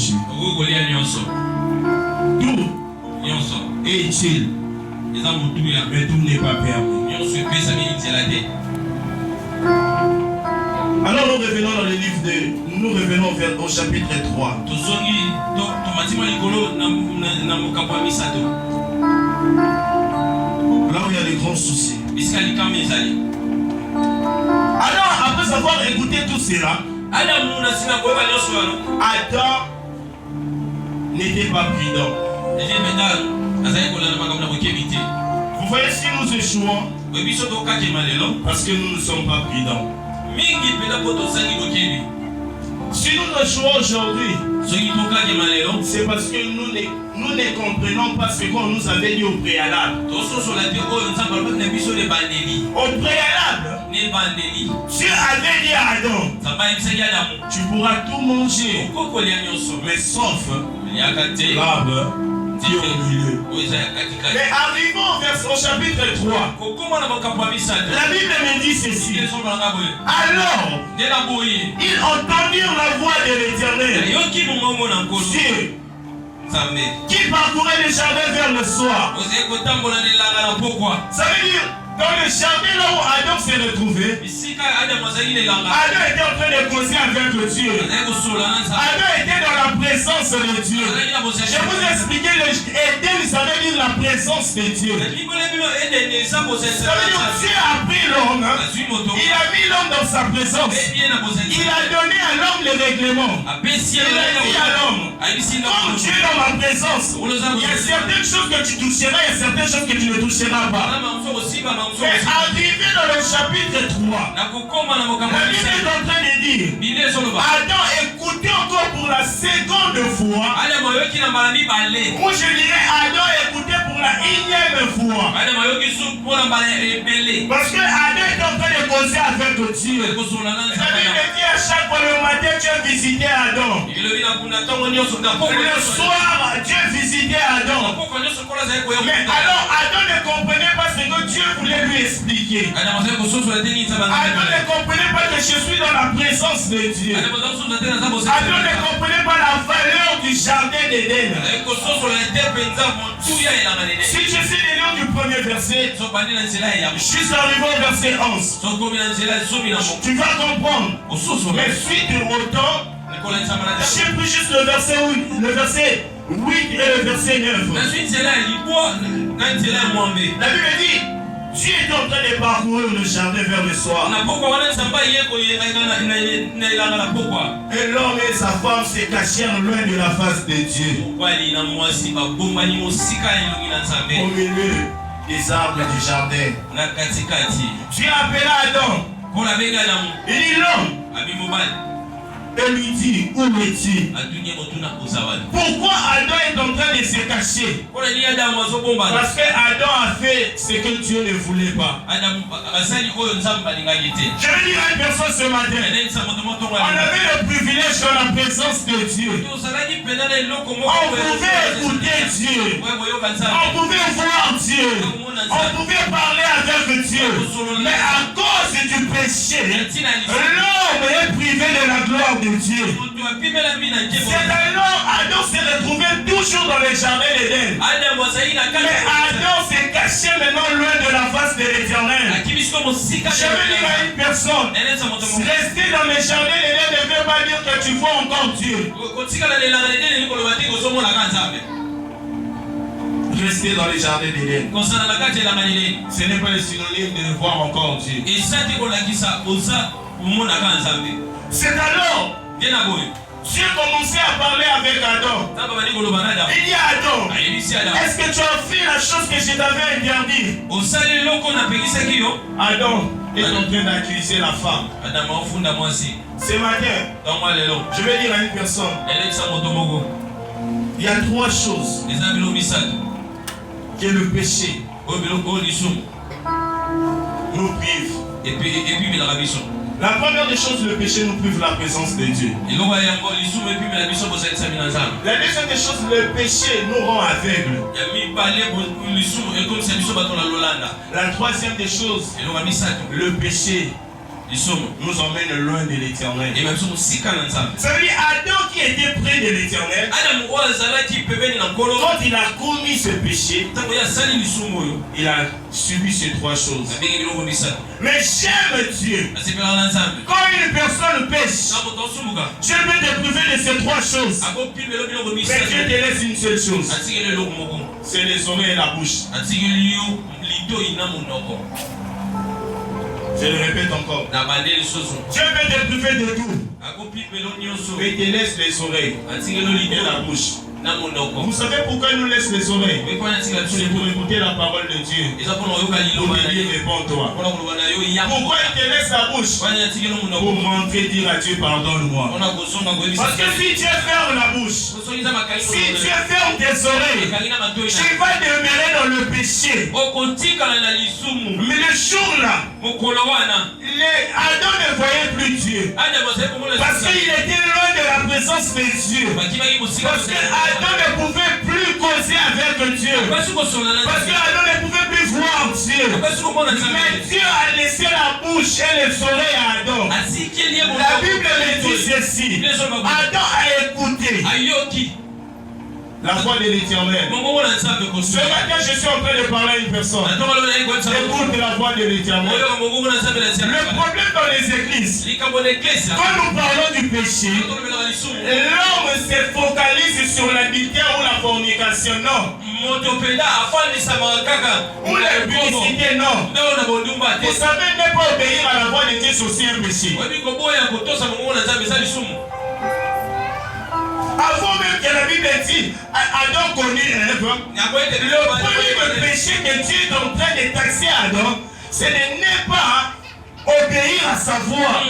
manger. Tout est utile, mais tout n'est pas permis. Alors nous revenons dans le livre de... Nous revenons au chapitre 3. Là où il y a des grands soucis. Alors après avoir écouté tout cela, Adam n'était pas prudent. Vous voyez, si nous échouons, parce que nous ne sommes pas prudents. Si nous échouons aujourd'hui, c'est parce que nous ne comprenons pas ce qu'on nous avait dit au préalable. Au préalable, Dieu avait dit à Adam, tu pourras tout manger, mais sauf l'arbre dit au milieu. Mais arrivons au chapitre 3. La Bible me dit ceci. Alors, ils entendirent la voix de l'Éternel, Dieu, qui parcourait le jardin vers le soir. Ça veut dire, dans le jardin là où Adam s'est retrouvé, Adam était en train de causer avec le Dieu. Adam était dans la présence de Dieu. Je vous expliquer, Éden, ça veut dire la présence de Dieu. Ça veut dire Dieu a pris l'homme, il a mis l'homme dans sa présence. Il a donné à l'homme le règlement. Il a dit à l'homme, comme tu es dans ma présence, il y a certaines choses que tu toucheras, il y a certaines choses que tu ne toucheras pas. Mais arrivé dans le chapitre 3, la Bible est en train de dire, Adam écoutez encore pour la seconde fois. Ou je dirais Adam écoutez pour la énième fois. Parce que Adam est en train de causer avec Dieu. Ça veut dire à chaque fois le matin Dieu visitait Adam. Le soir Dieu visitait Adam. Mais alors Adam ne comprenait pas ce que Dieu voulait lui expliquer. Adam ne comprenait pas que je suis dans la présence de Dieu. Adam ne comprenait pas la valeur du jardin d'Éden. Si je suis le du premier verset, je suis arrivé au verset 11. Tu vas comprendre. Mais suite au temps, j'ai pris juste le verset 8 et le verset 9. La Bible dit, Dieu est en train de parcourir le jardin vers le soir. Et l'homme et sa femme se cachèrent loin de la face de Dieu, au milieu des arbres du jardin. Dieu appela Adam. Il dit l'homme. Et lui dit, où es-tu? Pourquoi Adam est en train de se cacher? Parce que Adam a fait ce que Dieu ne voulait pas. Je vais dire à une personne ce matin, on avait le privilège dans la présence de Dieu. On pouvait écouter Dieu. On pouvait voir Dieu. On pouvait parler avec Dieu. Mais à cause du péché, l'homme est privé de la gloire de Dieu. C'est alors Adam s'est retrouvé toujours dans le jardin d'Éden. Mais Adam s'est caché maintenant loin de la face de l'Éternel. Je vais dire à une personne, rester dans le jardin d'Éden ne veut pas dire que tu vois encore Dieu. Rester dans les jardins d'Éden, ce n'est pas le synonyme de voir encore Dieu. C'est alors Dieu commençait à parler avec Adam. Il dit à Adam, est-ce que tu as fait la chose que je t'avais interdit? Adam est en train d'accuser la femme. Ce matin, je vais dire à une personne, il y a trois choses que le péché nous prive. La première des choses, le péché nous prive la présence de Dieu. La deuxième des choses, le péché nous rend aveugles. La troisième des choses, le péché nous emmène loin de l'Éternel. Ça veut dire Adam qui était près de l'Éternel, quand il a commis ce péché, il a subi ces trois choses. Mais j'aime Dieu. Quand une personne pêche, Dieu peut te priver de ces trois choses. Mais Dieu te laisse une seule chose. C'est les oreilles et la bouche. Je le répète encore. Dieu peut te priver de tout. Mais il te laisse les oreilles et la bouche. Vous savez pourquoi il nous laisse les oreilles? C'est pour écouter la parole de Dieu. Pour te dire réponds-toi. Pourquoi il te laisse la bouche? Pour rentrer dire à Dieu pardonne-moi. Parce que si Dieu ferme la bouche, si Dieu ferme tes oreilles, tu vas demeurer dans le péché. Mais le jour-là, Adam ne voyait plus Dieu. Parce qu'il était loin de la présence de Dieu. Parce que Adam ne pouvait plus causer avec Dieu. Parce que Adam ne pouvait plus voir Dieu. Mais Dieu a laissé la bouche et les oreilles à Adam. La Bible me dit ceci. Adam a écouté la voix de l'Éternel. Ce matin, je suis en train de parler à une personne. Écoute la voix de l'Éternel. Le problème dans les églises, quand nous parlons du péché, l'homme se focalise sur l'adultère ou la fornication. Non. Ou la publicité. Non. Vous savez, ne pas obéir à la voix de Dieu, c'est aussi un péché. Avant même que la Bible dit, Adam connut Ève, le premier péché que Dieu est en train de taxer Adam, c'est de ne pas obéir à sa voix.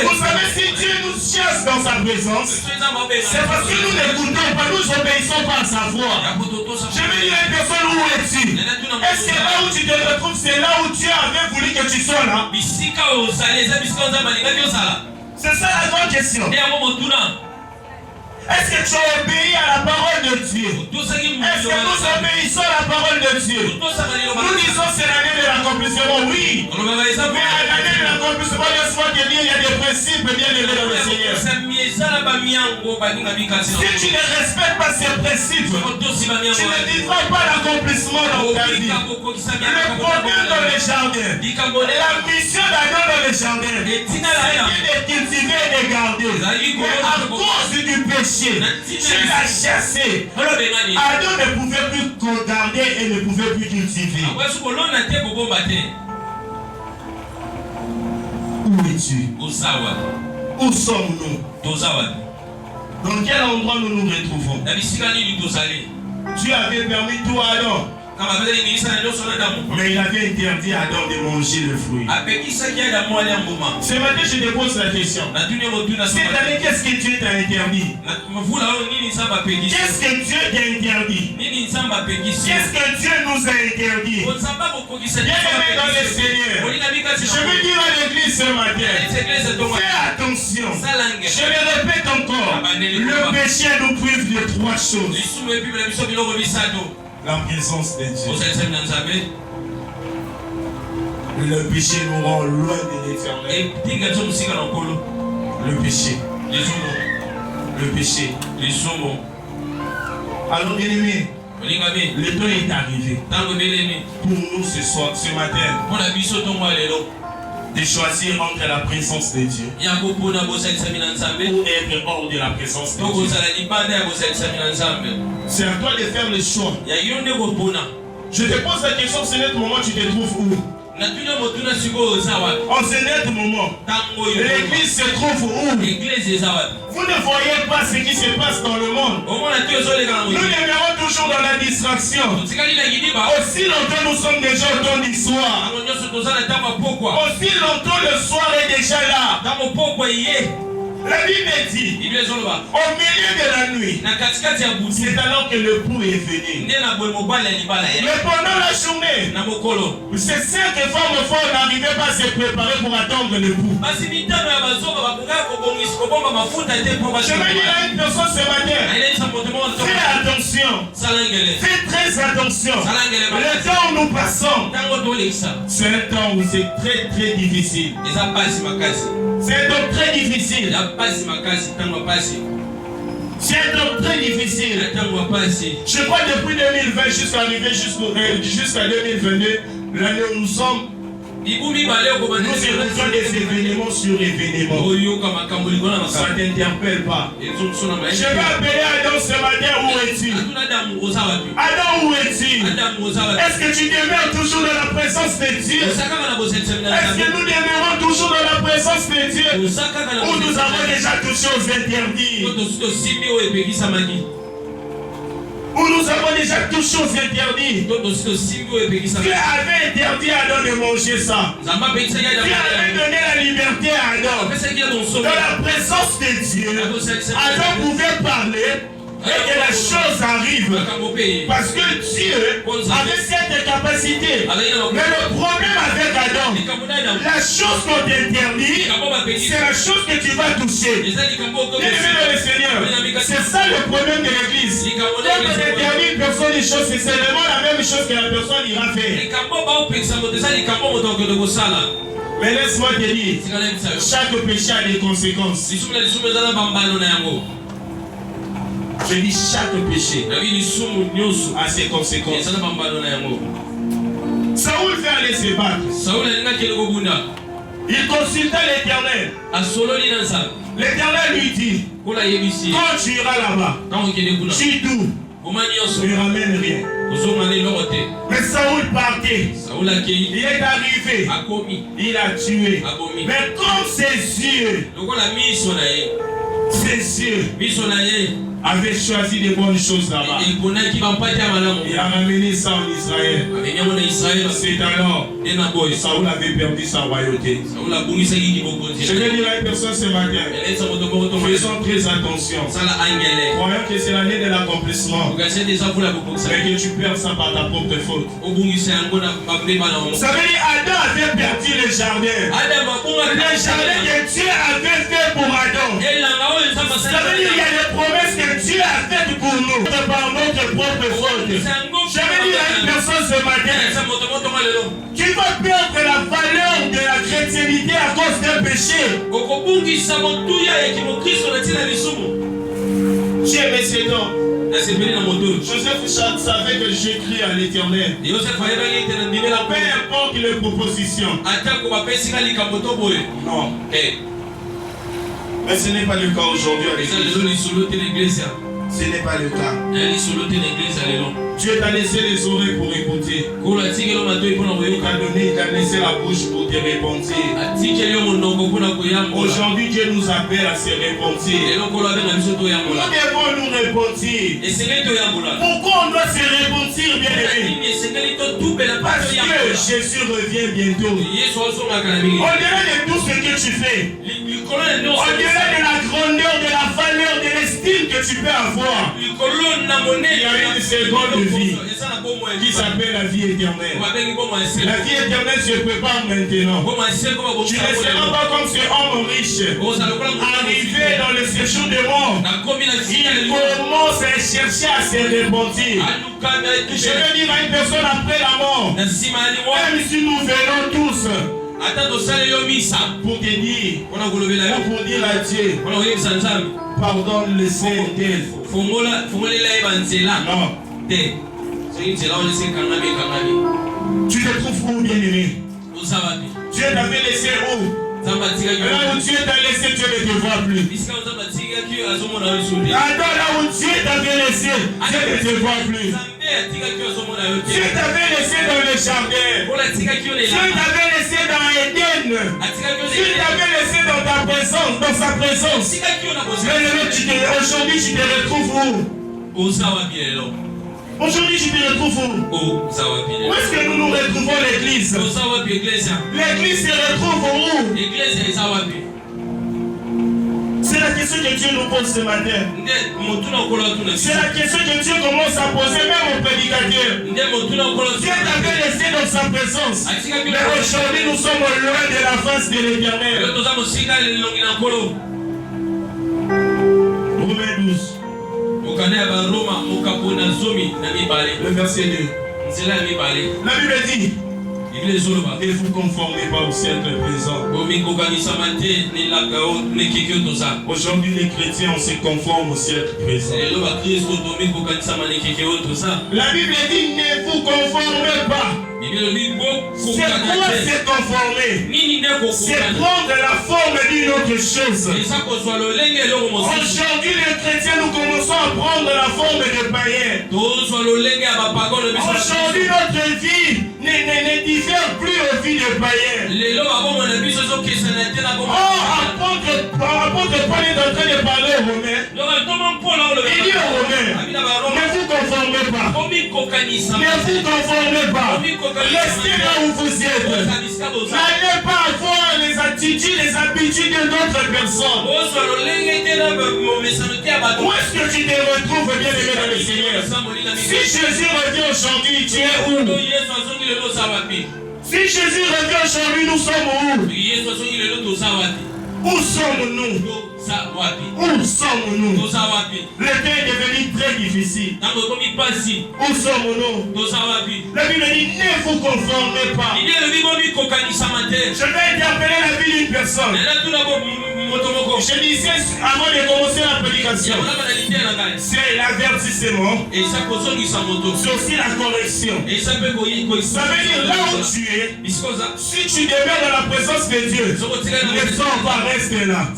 Vous savez, si Dieu nous chasse dans sa présence, c'est parce que nous n'écoutons pas, nous n'obéissons pas à sa voix. Je vais dire à une personne, où es-tu? Est-ce que là où tu te retrouves, c'est là où Dieu avait voulu que tu sois là? C'est ça la grande question. Est-ce que tu as obéi à la parole de Dieu? Est-ce que nous obéissons à la parole de Dieu? Nous disons c'est l'année de l'accomplissement, oui. Mais à l'année de l'accomplissement, laisse-moi te dire, il y a des principes bien élevés dans le Seigneur. Si tu ne respectes pas ces principes, tu ne vivras pas l'accomplissement dans ta vie. Le problème dans les jardins, la mission d'Adam dans les jardins, c'est de cultiver et de garder. Mais à cause du péché, Dieu l'a chassé. Adam ne pouvait plus garder et ne pouvait plus cultiver. Où es-tu? Où sommes-nous? Dans quel endroit nous nous retrouvons? Dieu avait permis tout à Adam. Mais il avait interdit à Adam de manger le fruit. Ce matin, je te pose la question. Cette année, qu'est-ce que Dieu t'a interdit? Qu'est-ce que Dieu t'a interdit? Qu'est-ce que Dieu nous a interdit? Bien-aimés dans le Seigneur, je veux dire à l'église ce matin, fais attention. Je le répète encore, le péché nous prive de trois choses. La présence de Dieu. Le péché nous rend loin de l'Éternel. Le péché. Le péché. Alors bien aimé, le temps est arrivé pour nous ce matin de choisir entre la présence de Dieu ou être hors de la présence de Dieu. C'est à toi de faire le choix. Je te pose la question, ce net moment, tu te trouves où? En ce net moment, l'église se trouve où? Vous ne voyez pas ce qui se passe dans le monde. Nous demeurons toujours dans la distraction. Aussi longtemps nous sommes déjà au temps du soir. Aussi longtemps le soir est déjà là. La Bible dit, au milieu de la nuit, c'est alors que le pouls est venu. Mais pendant la journée, C'est 5 femmes fois n'arrivaient pas à se préparer pour attendre l'époux. Je vais dire à une personne ce matin, fais attention, fais très attention. Le temps où nous passons, c'est un temps où c'est très très difficile. C'est un temps très difficile. C'est un temps très difficile. Je crois que depuis 2020 jusqu'à 2022, l'année où nous sommes, nous écoutons des événements sur événements. Ça ne t'interpelle pas. Je vais appeler Adam ce matin, où es-tu? Adam, où es-tu? Est-ce que tu demeures toujours dans la présence de Dieu? Est-ce que nous demeurons toujours dans la présence de Dieu? Ou nous avons déjà touché aux interdits? Où nous avons déjà touché aux interdits. Dieu avait interdit à Adam de manger ça. Dieu avait donné la liberté à Adam. Dans la présence de Dieu, Adam pouvait parler et que la chose arrive. Parce que Dieu avait cette capacité. Mais le problème avec Adam, la chose qu'on t'interdit, c'est la chose que tu vas toucher. Bien-aimé le Seigneur, c'est ça le problème de l'église. Quand on interdit une personne une chose, c'est seulement la même chose que la personne ira faire. Mais laisse-moi te dire, chaque péché a des conséquences. Je dis chaque péché a ses conséquences. Saoul fait aller se battre. Il consulta l'Éternel. L'Éternel lui dit, quand tu iras là-bas, tu doux, ne ramène rien. Mais Saoul partait. Il est arrivé. Il a tué. Mais comme ses yeux avait choisi de bonnes choses là-bas. Il a ramené ça en Israël. C'est alors Saoul avait perdu sa royauté. Je vais dire à une personne ce matin, faisons très attention. Croyons que c'est l'année de l'accomplissement, mais que tu perds ça par ta propre faute. Ça veut dire Adam avait perdu le jardin. Le jardin que Dieu avait fait pour Adam. Ça veut dire qu'il y a des promesses que Dieu a faites pour nous par notre propre faute. Je vais dire à une personne ce matin, tu vas perdre la valeur de la chrétienté à cause d'un péché. Tu aimais ces dons. Joseph savait que j'écris à l'Éternel. Peu importe les propositions. Non. Mais ce n'est pas le cas aujourd'hui. Ce n'est pas le cas. Dieu t'a laissé les oreilles pour écouter. Il t'a laissé la bouche pour te repentir. Aujourd'hui, Dieu nous appelle à se repentir. Nous devons nous repentir. Pourquoi on doit se repentir, bien-aimé? Parce que Jésus revient bientôt. Au-delà de tout ce que tu fais, au-delà de la grandeur, de la valeur, de l'estime que tu peux avoir, il y a une seconde vie qui s'appelle la vie éternelle. La vie éternelle se prépare maintenant. Tu ne seras pas comme ce homme riche arrivé dans le séjour de mort. Il commence à chercher à se repentir. Je veux dire à une personne après la mort, même si nous venons tous pour te dire, pour dire à Dieu, pardonne le Seigneur. Non. Tu te trouves où, bien-aimé? Dieu t'avait laissé où? Là où Dieu t'a laissé, Dieu ne te voit plus. Attends, là où Dieu t'avait laissé, Dieu ne te voit plus. Dieu t'avait laissé dans le jardin. Dieu t'avait laissé dans Éden. Dieu t'avait laissé dans ta présence, dans sa présence. Mais aujourd'hui, tu te retrouves où? Aujourd'hui, tu te retrouves où? Où est-ce que nous nous retrouvons l'église? L'église se retrouve où? C'est la question que Dieu nous pose ce matin. C'est la question que Dieu commence à poser même aux prédicateurs. Dieu t'avait laissé dans sa présence. Mais aujourd'hui, nous sommes loin de la face de l'Éternel. Romains 12. Le verset 2. La Bible dit: ne vous conformez pas au siècle présent. Aujourd'hui, les chrétiens, on se conforme au siècle présent. La Bible dit: ne vous conformez pas. C'est quoi se conformer? C'est prendre la forme d'une autre chose. Aujourd'hui, les chrétiens, nous commençons à prendre la forme des païens. Aujourd'hui, notre vie ne diffère plus aux vies des païens. Apôtre Paul est en train de parler aux Romains. Il dit aux Romains: ne vous conformez pas. Ne vous conformez pas. Restez là où vous êtes. N'allez pas avoir les attitudes, les habitudes d'autres personnes. Où est-ce que tu te retrouves, bien aimé dans le Seigneur? Si Jésus revient aujourd'hui, tu es où? Si Jésus revient aujourd'hui, nous sommes où? Où sommes-nous? Où sommes-nous? Le temps est devenu très difficile. Où sommes-nous? La Bible dit: ne vous conformez pas. Je vais interpeller la vie d'une personne. Je disais avant de commencer la prédication, c'est l'avertissement, c'est aussi la correction. Ça veut dire là où tu es, si tu demeures dans la présence de Dieu, ne sors pas, reste là.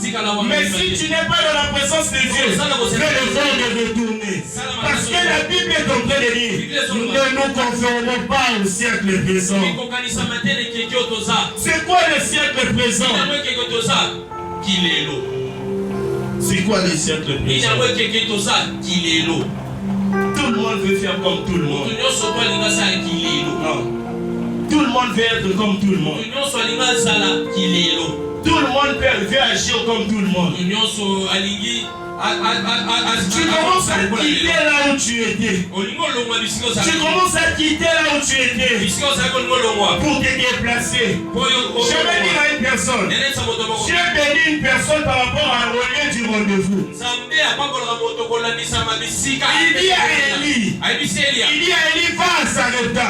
Mais si tu n'es pas dans la présence de Dieu, fais l'effort de retourner. Parce que la Bible est en train de dire: ne nous conformons pas au siècle présent. C'est quoi le siècle présent? C'est quoi le siècle présent? Tout le monde veut faire comme tout le monde. Non. Tout le monde veut être comme tout le monde. Tout le monde veut agir comme tout le monde. Tu commences à quitter là où tu étais. Tu commences à quitter là où tu étais pour te déplacer. Je vais dire à une personne, Dieu bénit une personne par rapport au lieu du rendez-vous. Il dit à Élie, va à Sarepta.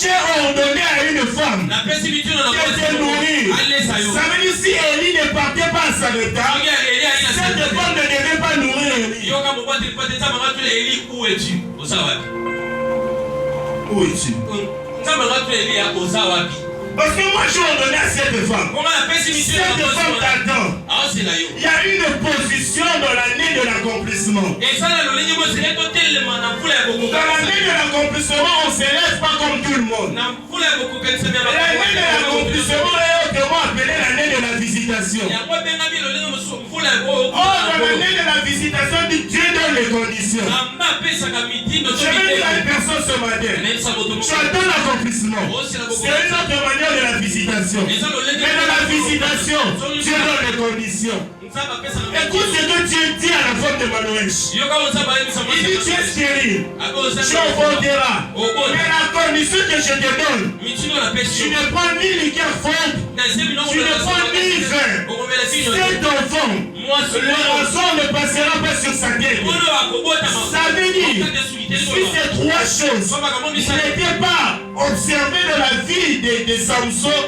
J'ai ordonné à une femme de te nourrir. Ça veut dire si Élie ne partait pas à Sarepta, cette femme ne devait pas nourrir Élie. Où es-tu? Parce que moi je ordonné à cette femme. Cette femme t'attend. Il y a une position dans l'année de l'accomplissement. Dans l'année de l'accomplissement, on ne se lève pas comme tout le monde. L'année de l'accomplissement est autrement appelée l'année de la visitation. Or, dans l'année de la visitation, Dieu donne les conditions. Je vais dire à une personne ce matin, tu attends l'accomplissement. C'est une autre manière de la visitation. Mais dans la visitation, Dieu donne les conditions. Écoute ce que Dieu dit à la femme de Manoëch. Il dit: tu es stérile, tu enfanteras. Mais la condition que je te donne, tu ne prends ni liqueur forte, tu ne prends ni vin. Cet enfant, le sang ne passera pas sur sa tête. Ça veut dire, si ces trois choses n'étaient pas observées dans la vie de Samson,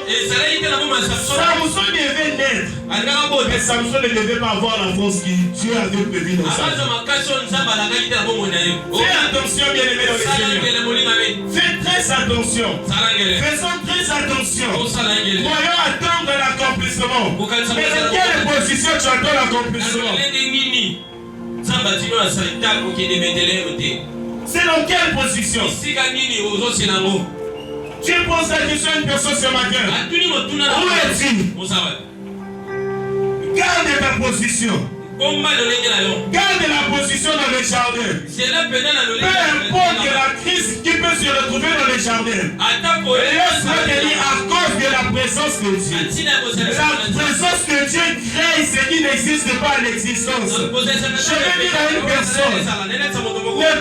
Samson devait naître. Mais Samson ne devait pas avoir la force que Dieu avait prévue dans sa vie. Fais attention, bien aimé dans le Seigneur. Fais très attention. Faisons très attention. Voyons attendre l'accomplissement. Mais dans quelle position tu attends l'accomplissement? C'est dans quelle position? Tu poses la question à une personne ce matin. Où es-tu? Garde ta position. Garde la position dans le jardin. Peu importe la crise qui peut se retrouver dans le jardin. Laisse-moi te dire, à cause de la présence présence de Dieu. La présence de Dieu crée ce qui n'existe pas à l'existence. Je vais dire à une personne, ne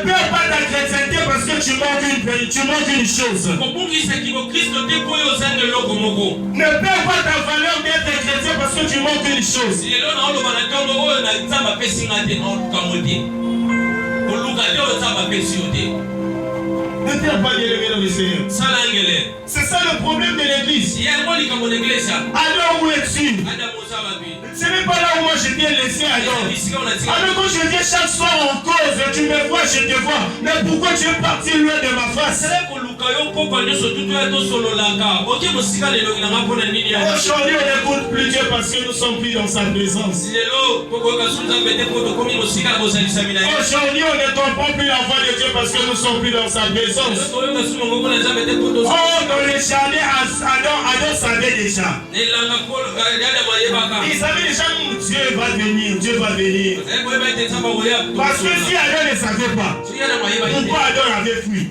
perds pas ta chrétienté parce que tu manques une chose. Ne perds pas ta valeur d'être chrétien parce que tu manques une chose. Ne perds pas bien-aimé dans le Seigneur. C'est ça le problème de l'église. Alors où es-tu? Ce n'est pas là où moi je t'ai laissé alors. Alors quand je viens chaque soir en cause, tu me vois, je te vois. Mais pourquoi tu es parti loin de ma face? Aujourd'hui on n'écoute plus Dieu parce que nous sommes plus dans sa présence. Aujourd'hui on ne comprend plus la voix de Dieu parce que nous sommes plus dans sa présence. Oh, dans les jardins, Adam savait déjà. Il savait déjà que Dieu va venir, Dieu va venir. Parce que si Adam ne savait pas, pourquoi Adam avait fui?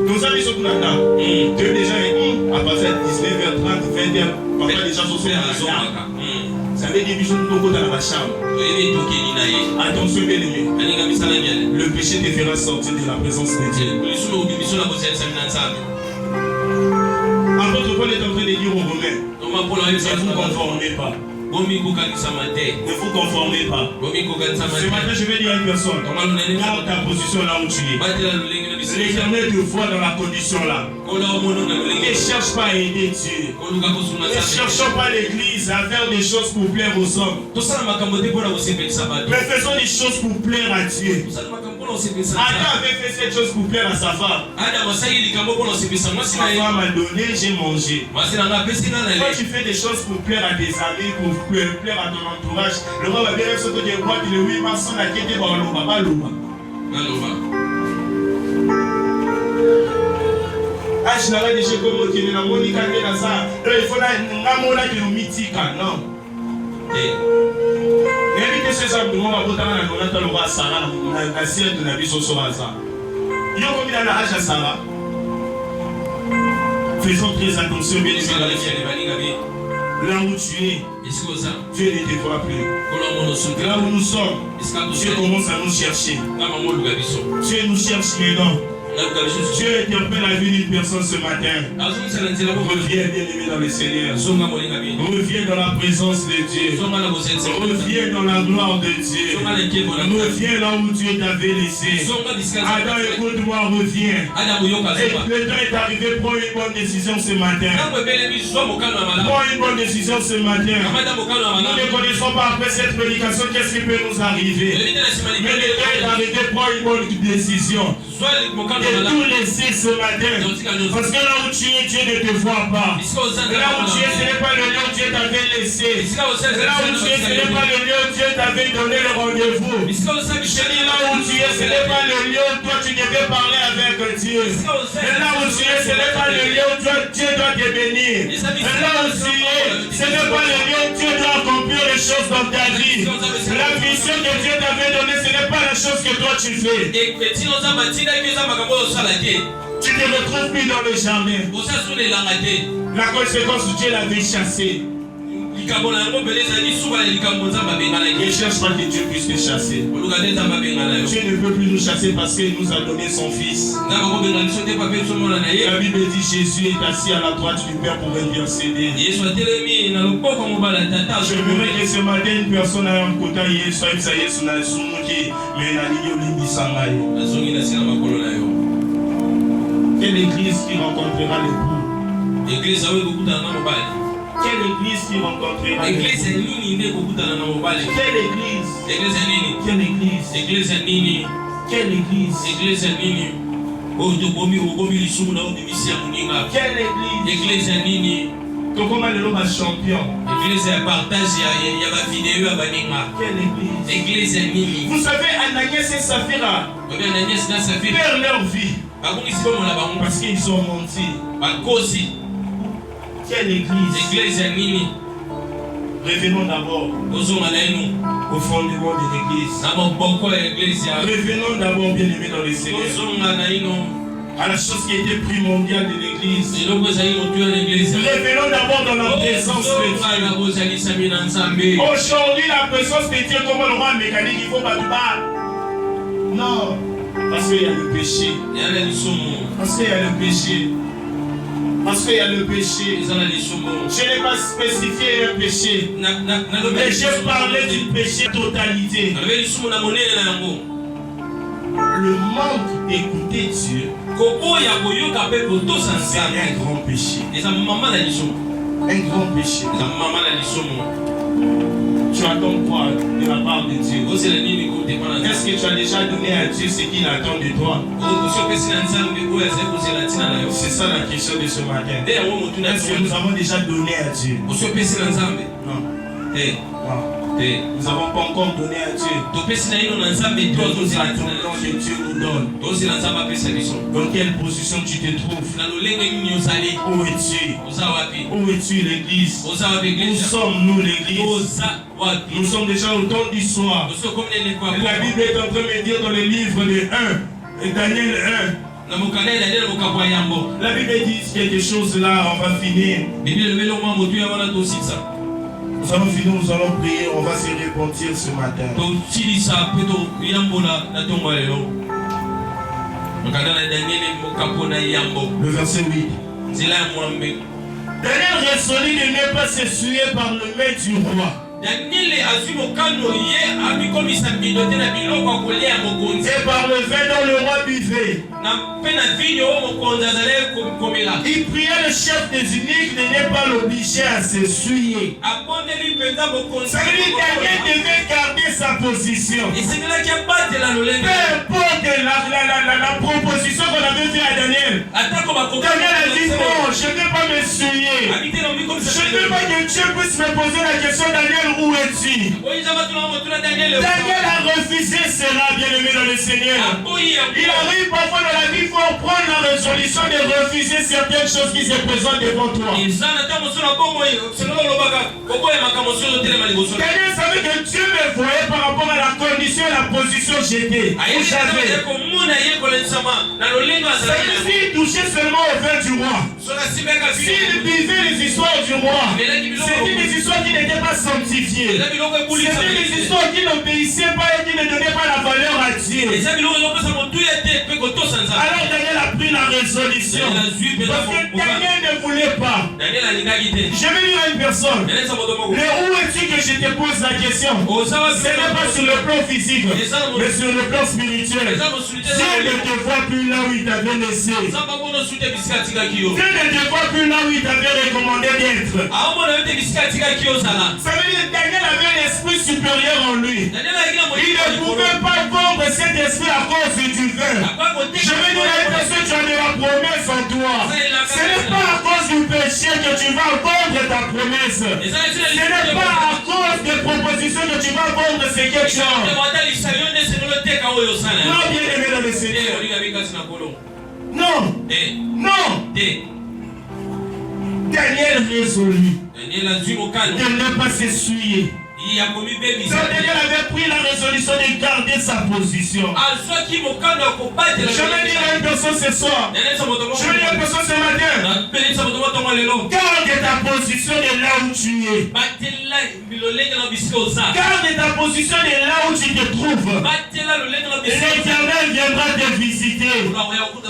Nos amis sont là. Dieu déjà à partir de 19h30, 20h, papa déjà sont sur la zone. Ça veut dire que nous sommes dans la chambre. Attention bien aimé. Le péché te fera sortir de la présence de Dieu. Apôtre Paul est en train de dire aux Romains, ne vous conformez pas. Ne vous conformez pas. Ce matin, je vais dire à une personne, garde ta position là où tu es. L'Éternel te voit dans la condition là. Ne cherche pas à aider Dieu. Ne cherchons pas l'Église à faire des choses pour plaire aux hommes. Mais faisons des choses pour plaire à Dieu. Adam avait fait cette chose pour plaire à sa femme. Ma femme m'a donné, j'ai mangé. Quand tu fais des choses pour plaire à tes amis, pour plaire à ton entourage, le roi va bien se dire quoi que le 8 mars, on a quitté par le roi. Ah, je n'avais déjà comme qui est dans mon icône dans ça. Il faut que nous mythique, non. Évitez ces hommes de mon aboutama na nonata le roi Sarah na ciel de Nabi Sosoraza. Il y a combien d'âge à Sarah? Faisons très attention, bien aimé. Là où tu es, Dieu ne te voit plus. Là où nous sommes, Dieu commence à nous chercher. Dieu nous cherche maintenant. Dieu interpelle la vie d'une personne ce matin. Reviens bien aimé dans le Seigneur. Reviens dans la présence de Dieu. Reviens dans la gloire de Dieu. Reviens là où Dieu t'avait laissé. Adam, écoute-moi, reviens. Le temps est arrivé, prends une bonne décision ce matin. Prends une bonne décision ce matin. Nous ne connaissons pas après cette prédication qu'est-ce qui peut nous arriver. Mais le temps est arrivé, prends une bonne décision. De tout laisser ce matin. Parce que là où tu es, Dieu ne te voit pas. Là où tu es, ce n'est pas le lieu où Dieu t'avait laissé. Là où tu es, ce n'est pas le lieu où Dieu t'avait donné le rendez-vous. Je dis là où tu es, ce n'est pas le lieu où toi tu devais parler avec Dieu. Là où tu es, ce n'est pas le lieu où Dieu doit te bénir. Là où tu es, ce n'est pas le lieu où Dieu doit accomplir les choses dans ta vie. La mission que Dieu t'avait donnée, ce n'est pas la chose que toi tu fais. Tu ne te retrouves plus dans le jardin. La conséquence, Dieu l'avait chassé. Ne cherche pas que Dieu puisse te chasser. Dieu ne peut plus nous chasser parce qu'il nous a donné son Fils. La Bible dit Jésus est assis à la droite du Père pour intercéder. Je voudrais que ce matin une personne a un côté quelle église qui rencontrera l'époux? Quelle église qui rencontrera l'époux? Quelle église? Quelle église? Quelle église? Quelle église? Comment le homme champion? Quelle église? Vous savez, Ananias et Saphira perdent leur vie parce qu'ils ont menti. Quelle église? Revenons d'abord au fondement de l'église. Revenons d'abord bien aimé dans le Seigneur. à la chose qui était primordiale de l'église. Revenons d'abord dans la présence de Dieu. Aujourd'hui, la présence de Dieu, comme le roi mécanique, il faut pas tout battre. Non, parce qu'il y a le péché. Parce qu'il y a le péché. Parce qu'il y a le péché. Je n'ai pas spécifié un péché. Mais j'ai parlé du péché totalité. Le manque d'écouter Dieu, c'est un grand péché. Un grand péché. Tu attends quoi de la part de Dieu? Est-ce que tu as déjà donné à Dieu ce qu'il attend de toi? C'est ça la question de ce matin. Est-ce que nous avons déjà donné à Dieu? Non. Nous n'avons pas encore donné à Dieu. Nous attendons que Dieu nous donne. Dans quelle position tu te trouves? Où es-tu? Où es-tu l'église? Où sommes-nous l'église? Nous sommes déjà au temps du soir. La Bible est en train de me dire dans le livre de 1, Daniel 1. La Bible dit quelque chose là, on va finir. Nous allons finir, nous allons prier, on va se repentir ce matin. Le verset 8. Daniel résolut de ne pas s'essuyer par le mets du roi. Et par le vin dont le roi buvait. Il pria le chef des eunuques de ne pas l'obliger à s'essuyer. Ça veut dire que Daniel devait garder sa position. Peu importe la proposition qu'on avait faite à Daniel. Daniel a dit non, je ne vais pas m'essuyer. Je ne veux pas que Dieu puisse me poser la question, Daniel, où es-tu? Daniel a refusé cela, bien-aimé dans le Seigneur. Il arrive parfois dans la vie, il faut prendre la résolution de refuser certaines choses qui se présentent devant toi. Daniel savait que Dieu me voyait par rapport à la condition et la position que j'étais. Ça veut dire s'il touchait seulement au vin du roi, s'il buvait les histoires du roi, c'était des histoires qui n'étaient pas sanctifiées. C'était des histoires qui n'obéissaient pas et qui ne donnaient pas la valeur à Dieu. Alors Daniel a pris la résolution. Parce que Daniel ne voulait pas. Je vais dire à une personne, mais où es-tu que je te pose la question? Ce n'est pas sur le plan physique, mais sur le plan spirituel. Dieu ne te voit plus là où il t'avait laissé. Dieu ne te voit plus là où il t'avait recommandé d'être. Ça veut dire que Daniel avait l'esprit supérieur en lui. Il ne pouvait pas vendre cet esprit à cause du vin. Je vais dire à une personne, tu as de la promesse en toi. Ce n'est pas à cause du péché que tu vas vendre ta promesse. Ce n'est pas à cause des propositions que tu vas vendre ce que tu as. Non, bien-aimé dans le Seigneur. Non. Non. Daniel résolut de ne pas s'essuyer. Daniel avait pris la résolution de garder sa position. Je vais dire à une personne ce soir. Je vais dire à une personne ce matin. Garde ta position de là où tu es. Garde ta position de là où tu te trouves. L'Éternel viendra te visiter.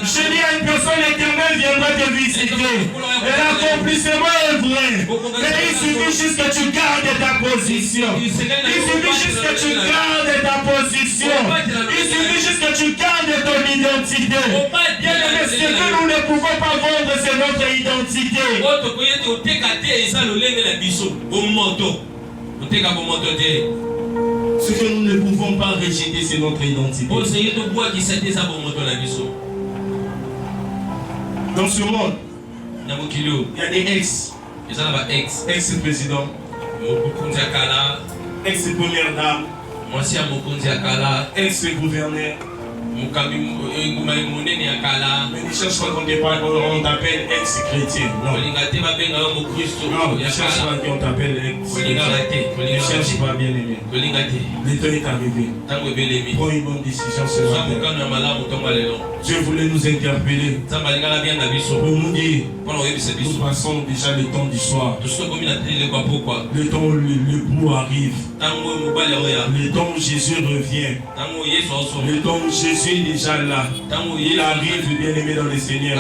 Je dis à une personne, l'Éternel viendra te visiter. Et l'accomplissement est vrai. Mais il suffit juste que tu gardes ta position. Il suffit juste que tu gardes ta position. Il suffit juste que tu gardes ton identité. Bien-aimé, ce que nous ne pouvons pas vendre, c'est notre identité. Ce que nous ne pouvons pas rejeter, c'est notre identité. Dans ce monde, il y a des ex-présidents, ex-première dame, ex-gouverneur, Mais ne cherche pas qu'on t'appelle ex-chrétien. Non. Non, ne cherche pas qu'on t'appelle ex-chrétien. Ne cherche pas, bien aimé. Le temps est arrivé. Prends une bonne décision ce matin. Dieu voulait nous interpeller pour nous dire nous passons déjà le temps du soir. Le temps où le bout arrive. Le temps où Jésus revient. Le temps où Jésus est déjà là. Il arrive, bien aimé dans le Seigneur.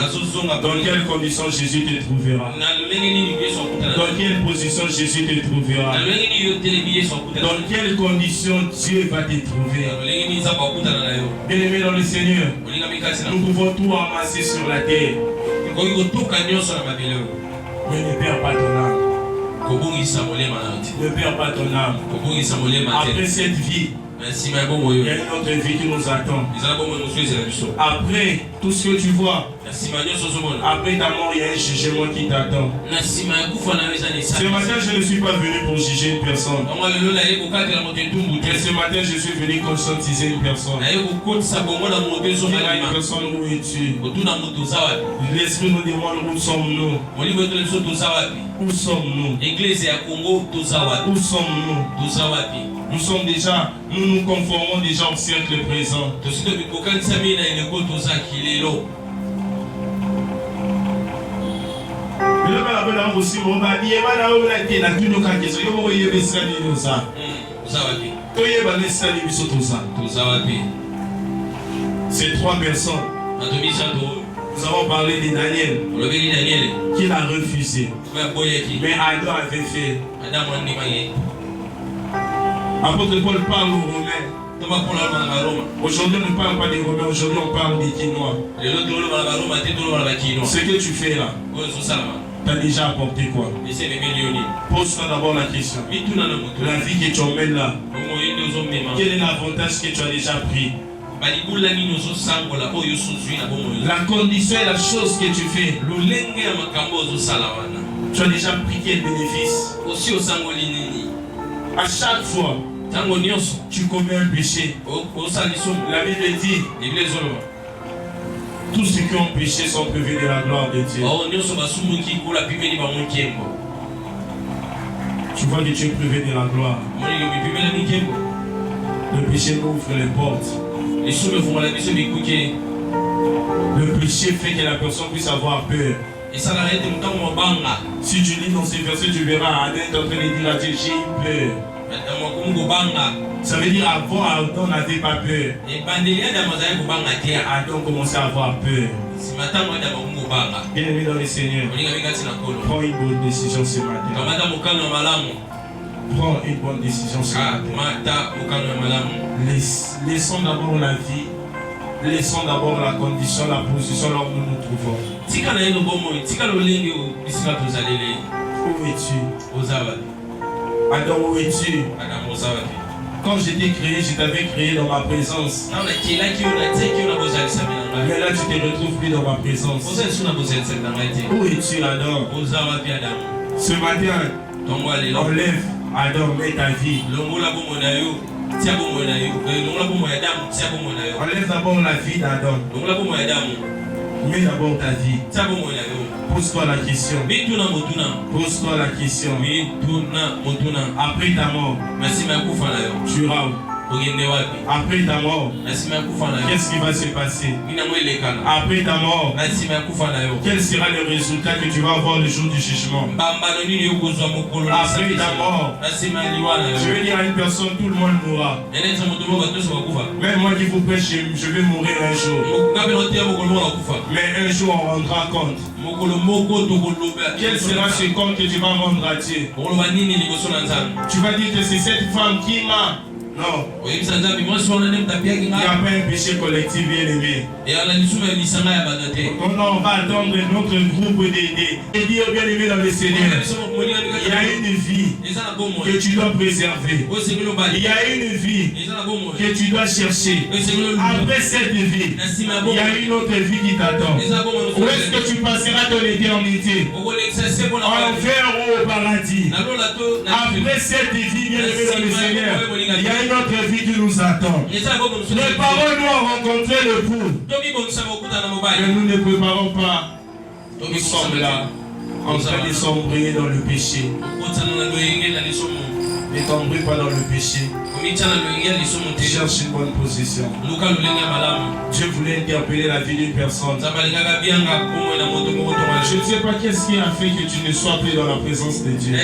Dans quelles conditions Jésus te trouvera? Dans quelle position Jésus te trouvera? Dans quelles conditions Dieu va te trouver? Bien aimé dans le Seigneur, nous pouvons tout ramasser sur la terre. Mais ne perds pas ton âme. Ne perds pas ton âme. Après cette vie, il y a une autre vie qui nous attend. Après tout ce que tu vois, après ta mort, il y a un jugement qui t'attend. Ce matin, je ne suis pas venu pour juger une personne. Mais ce matin, je suis venu conscientiser une personne. Il y a une personne, où es-tu? L'Esprit nous demande où sommes-nous. Où sommes-nous? Où sommes-nous? Nous sommes déjà, nous nous conformons déjà au siècle présent. C'est trois personnes. Nous avons parlé de Daniel qui l'a refusé. Mais Adam avait fait. Apôtre Paul parle aux Romains. Aujourd'hui, on ne parle pas des Romains, aujourd'hui, on parle des Quinois. Ce que tu fais là, tu as déjà apporté quoi? Pose-toi d'abord la question. La vie que tu emmènes là, quel est l'avantage que tu as déjà pris? La condition et la chose que tu fais, tu as déjà pris quel bénéfice? À chaque fois, tu commets un péché. La Bible dit, tous ceux qui ont péché sont privés de la gloire de Dieu. Tu vois que tu es privé de la gloire. Le péché ouvre les portes. Le péché fait que la personne puisse avoir peur. Si tu lis dans ces versets, tu verras Adam est en train de dire à Dieu, j'ai eu peur. Ça veut dire avant Adam n'avait pas peur. Adam commençait à avoir peur. Bien aimé dans le Seigneur, prends une bonne décision ce matin. Prends une bonne décision ce matin. Laissons d'abord la vie. Laissons d'abord la condition, la position là où nous nous trouvons. Où es-tu? Adam, où es-tu? Quand je t'ai créé, je t'avais créé dans ma présence. Mais là, tu te retrouves plus dans ma présence. Où es-tu, Adam? Ce matin, enlève Adam, mets ta vie. Enlève d'abord la vie d'Adam. Mets d'abord ta vie. Pose-toi la question. Pose-toi la question. Après ta mort, tu iras où? Après ta mort, qu'est-ce qui va se passer? Après ta mort, quel sera le résultat que tu vas avoir le jour du jugement? Après ta mort, je vais dire à une personne, tout le monde mourra. Même moi qui vous prêche, je vais mourir un jour. Mais un jour on rendra compte. Quel sera ce compte que tu vas rendre à Dieu? Tu vas dire que c'est cette femme qui m'a... Non. Il n'y a pas un péché collectif, bien aimé. On va attendre notre groupe de dire, bien aimé dans le Seigneur, il y a une vie que tu dois préserver. Il y a une vie que tu dois chercher. Après cette vie, il y a une autre vie qui t'attend. Où est-ce que tu passeras ton éternité? envers au paradis. Après cette vie, bien aimé dans le Seigneur, il y a une autre vie qui nous attend. Les parents nous ont rencontré l'époux. Mais nous ne préparons pas. Nous sommes là, en train de sombrer dans le péché. Ne tomberez pas dans le péché. Cherche une bonne position. Dieu voulait interpeller la vie d'une personne. Je ne sais pas qu'est-ce qui a fait que tu ne sois plus dans la présence de Dieu. Je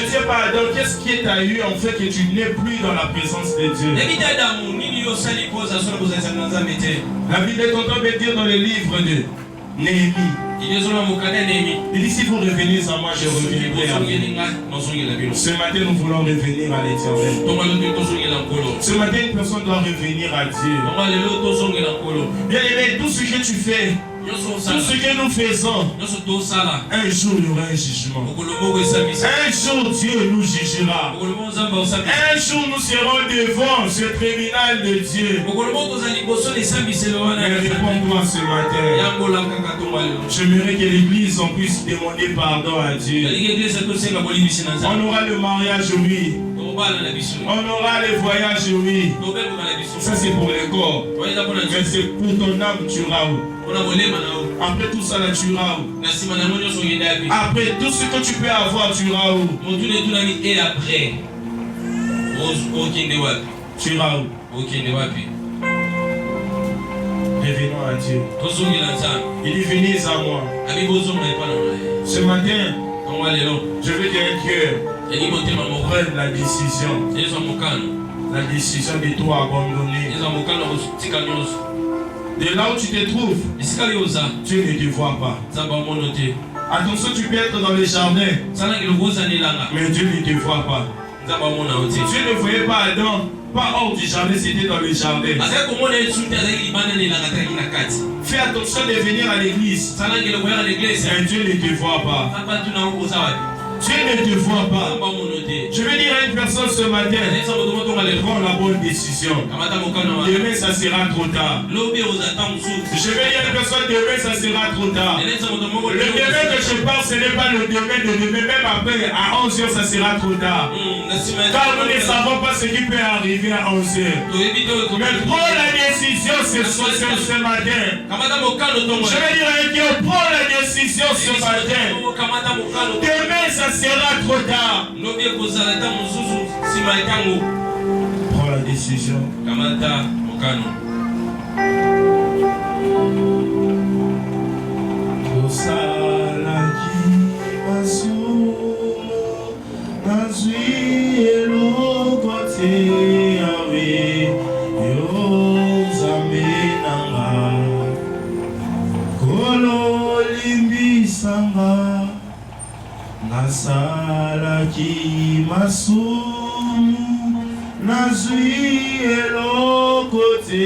ne sais pas donc qu'est-ce qui t'a eu en fait que tu n'es plus dans la présence de Dieu. La Bible est en train de dire dans le livre de Néhémie. Il dit si vous revenez à moi, je reviendrai à vous. Ce matin, nous voulons revenir à l'Éternel. Ce matin, une personne doit revenir à Dieu. Bien aimé, tout ce que tu fais, tout ce que nous faisons, un jour il y aura un jugement. Un jour Dieu nous jugera. Un jour nous serons devant ce tribunal de Dieu. Mais réponds-moi ce matin. J'aimerais que l'église en puisse demander pardon à Dieu. On aura le mariage, oui. On aura les voyages, oui. Ça c'est pour le corps. Mais c'est pour ton âme, tu auras où? Après tout ça, là, tu auras où? Après tout ce que tu peux avoir, tu auras où? Et après, tu auras où? Revenons à Dieu. Il dit venez à moi. Ce matin, je veux qu'un cœur prenne la décision. La décision de toi abandonner. De là où tu te trouves, Dieu ne te voit pas. Attention, tu peux être dans le jardin, mais Dieu ne te voit pas. Dieu ne voyait pas Adam, pas hors du jardin, c'était dans le jardin. Fais attention de venir à l'église, mais Dieu ne te voit pas. Dieu ne te voit pas. Je vais dire à une personne ce matin, prends la bonne décision. Demain, ça sera trop tard. Je vais dire à une personne, demain, ça sera trop tard. Le demain que je parle, ce n'est pas le demain de demain. Même après, à 11h, ça sera trop tard. Car nous ne savons pas ce qui peut arriver à 11h. Mais prends la décision ce matin. Je vais dire à quelqu'un, prends la décision ce matin. Demain, ça sera trop tard. Prends la décision. Nasalaki masumu nazwi elokote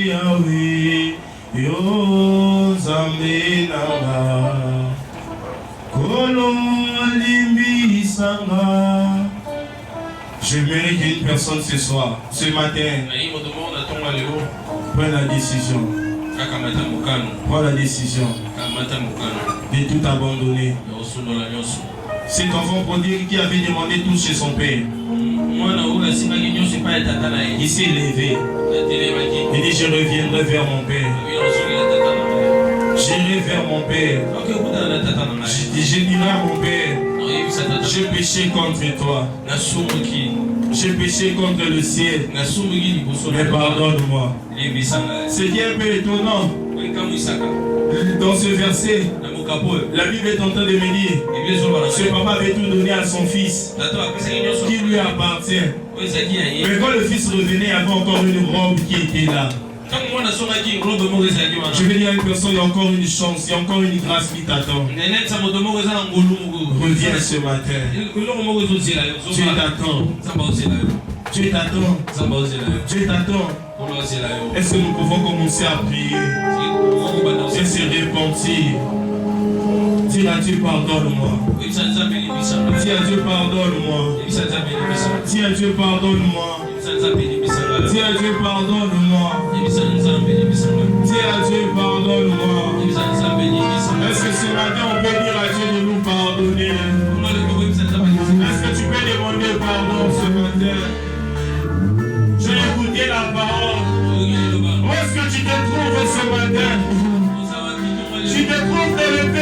yawe yo nzambe nanga kolo limbisanga. J'aimerais qu'une personne ce soir, ce matin, prenne la décision. Prends la décision de tout abandonner. Cet enfant prodigue qui avait demandé tout chez son père, il s'est levé. Il dit je reviendrai vers mon père. J'irai vers mon père. Je dirai à mon père, j'ai péché contre toi. J'ai péché contre le ciel. Mais pardonne-moi. C'est un peu étonnant. Dans ce verset, la Bible est en train de me dire, ce papa avait tout donné à son fils, qui lui appartient. Mais quand le fils revenait, il y avait encore une robe qui était là. Je vais dire à une personne, il y a encore une chance, il y a encore une grâce qui t'attend. Reviens ce matin. Dieu t'attend. Dieu t'attend. Dieu t'attend. Est-ce que nous pouvons commencer à prier et se repentir? Dis à Dieu pardonne-moi. Dis à Dieu pardonne-moi. Dis à Dieu pardonne-moi. Dis à Dieu pardonne-moi. Dis à Dieu pardonne-moi. Est-ce que ce parole. Où est-ce que tu te trouves ce matin? Tu te trouves dans le